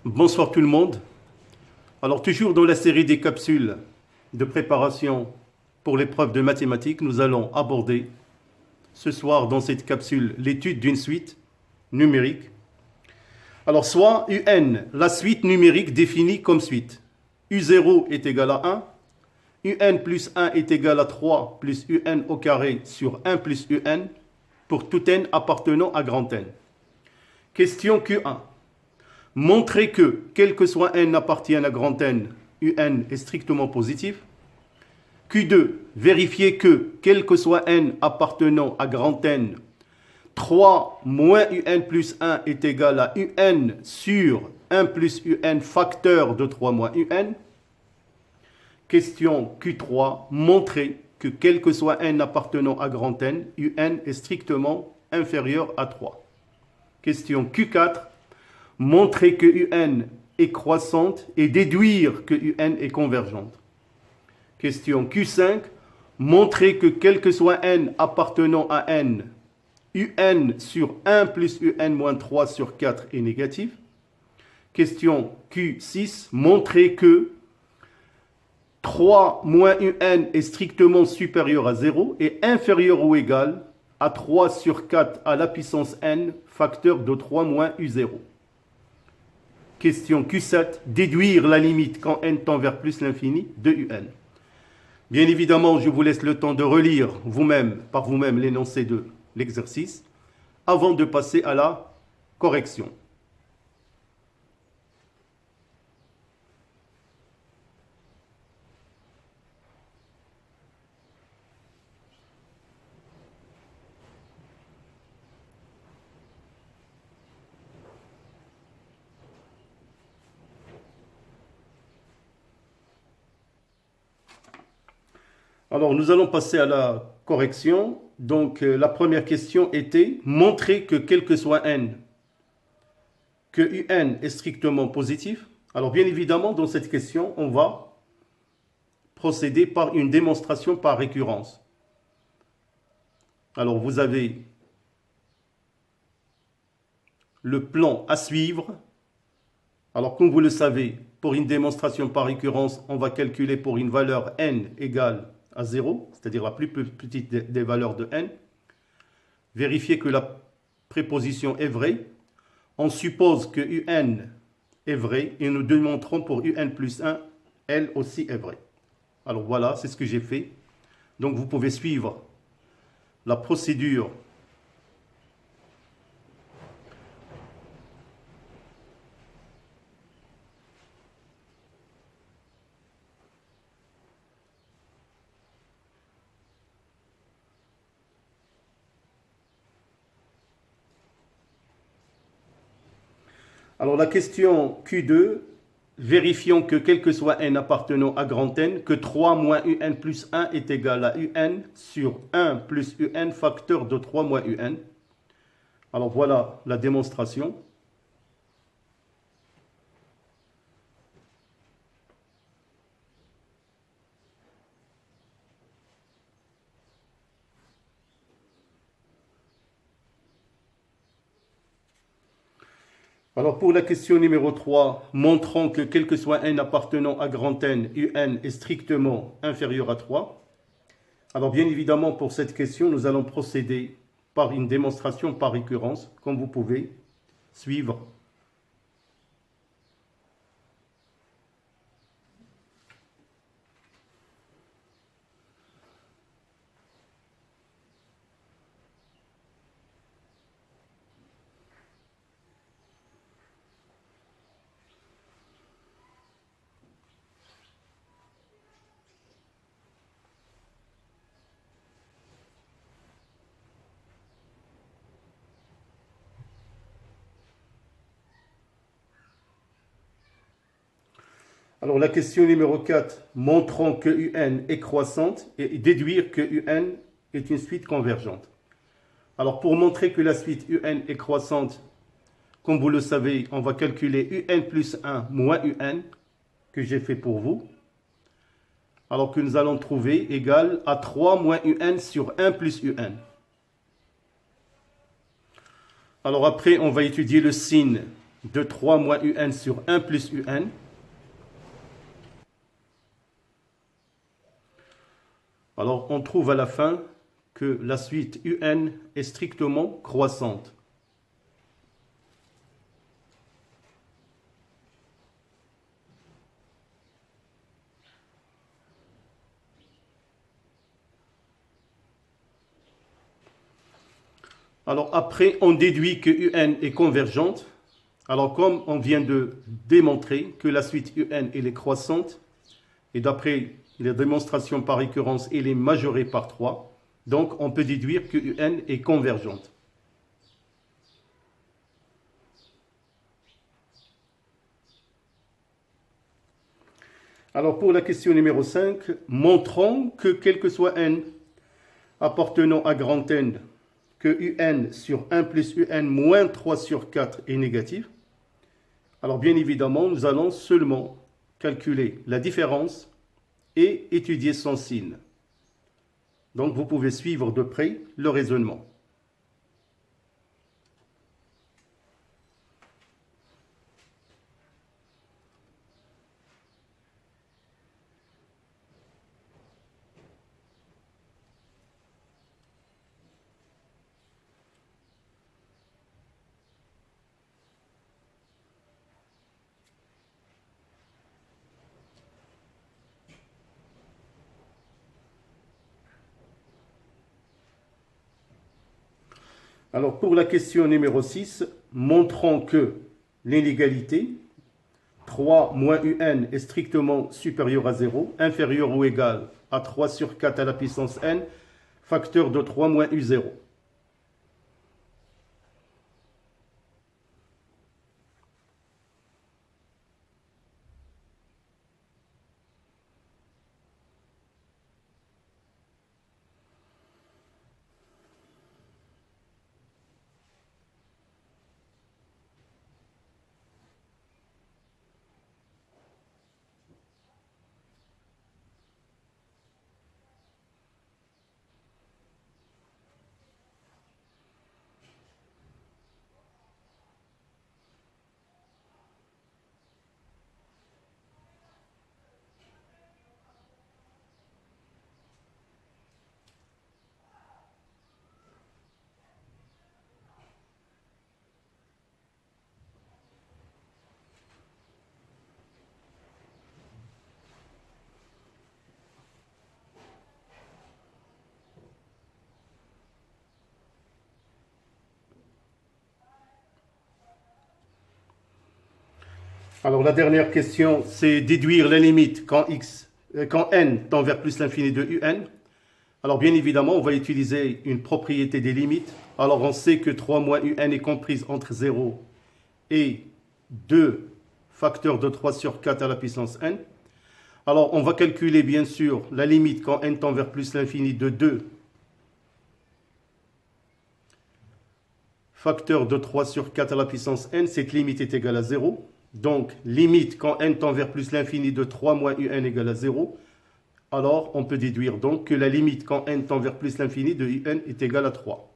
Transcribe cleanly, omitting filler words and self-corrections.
Bonsoir tout le monde. Alors toujours dans la série des capsules de préparation pour l'épreuve de mathématiques, nous allons aborder ce soir dans cette capsule l'étude d'une suite numérique. Alors soit UN, la suite numérique définie comme suite. U0 est égal à 1, UN plus 1 est égal à 3 plus UN au carré sur 1 plus UN pour tout n appartenant à grand N. Question Q1. Montrer que, quel que soit n appartienne à grand N, UN est strictement positif. Q2. Vérifier que, quel que soit n appartenant à grand N, 3 moins UN plus 1 est égal à UN sur 1 plus UN facteur de 3 moins UN. Question Q3. Montrer que, quel que soit n appartenant à grand N, UN est strictement inférieur à 3. Question Q4. Montrer que UN est croissante et déduire que UN est convergente. Question Q5. Montrer que quel que soit n appartenant à n, UN sur 1 plus UN moins 3 sur 4 est négatif. Question Q6. Montrer que 3 moins UN est strictement supérieur à 0 et inférieur ou égal à 3 sur 4 à la puissance n, facteur de 3 moins U0. Question Q7. Déduire la limite quand n tend vers plus l'infini de UN. Bien évidemment, je vous laisse le temps de relire par vous-même l'énoncé de l'exercice avant de passer à la correction. Alors, nous allons passer à la correction. Donc, la première question était montrer que quel que soit n, que UN est strictement positif. Alors, bien évidemment, dans cette question, on va procéder par une démonstration par récurrence. Alors, vous avez le plan à suivre. Alors, comme vous le savez, pour une démonstration par récurrence, on va calculer pour une valeur n égale à 0, c'est-à-dire la plus petite des valeurs de n. Vérifier que la préposition est vraie. On suppose que UN est vrai et nous démontrons pour UN plus 1, elle aussi est vraie. Alors voilà, c'est ce que j'ai fait. Donc vous pouvez suivre la procédure . Alors la question Q2, vérifions que quel que soit n appartenant à grand N, que 3 moins UN plus 1 est égal à UN sur 1 plus UN facteur de 3 moins UN. Alors voilà la démonstration. Alors pour la question numéro 3, montrons que quel que soit n appartenant à grand N, UN est strictement inférieur à 3. Alors bien évidemment pour cette question, nous allons procéder par une démonstration par récurrence, comme vous pouvez suivre. Alors la question numéro 4, montrons que UN est croissante et déduire que UN est une suite convergente. Alors pour montrer que la suite UN est croissante, comme vous le savez, on va calculer UN plus 1 moins UN, que j'ai fait pour vous. Alors que nous allons trouver égal à 3 moins UN sur 1 plus UN. Alors après, on va étudier le signe de 3 moins un sur 1 plus un. Alors, on trouve à la fin que la suite un est strictement croissante. Alors après, on déduit que un est convergente. Alors comme on vient de démontrer que la suite un elle est croissante, et d'après les démonstrations par récurrence, elle est majorée par 3, donc on peut déduire que un est convergente. Alors pour la question numéro 5, montrons que quel que soit n appartenant à grand N, que un sur 1 plus un moins 3 sur 4 est négatif. Alors bien évidemment, nous allons seulement calculer la différence et étudier son signe. Donc vous pouvez suivre de près le raisonnement. Alors pour la question numéro 6, montrons que l'inégalité 3 moins un est strictement supérieur à 0, inférieur ou égal à 3 sur 4 à la puissance n, facteur de 3 moins u0. Alors la dernière question, c'est déduire la limite quand n tend vers plus l'infini de un. Alors bien évidemment, on va utiliser une propriété des limites. Alors on sait que 3 moins un est comprise entre 0 et 2 facteurs de 3 sur 4 à la puissance n. Alors on va calculer bien sûr la limite quand n tend vers plus l'infini de 2 facteurs de 3 sur 4 à la puissance n. Cette limite est égale à 0. Donc, limite quand n tend vers plus l'infini de 3 moins un égale à 0. Alors, on peut déduire donc que la limite quand n tend vers plus l'infini de un est égale à 3.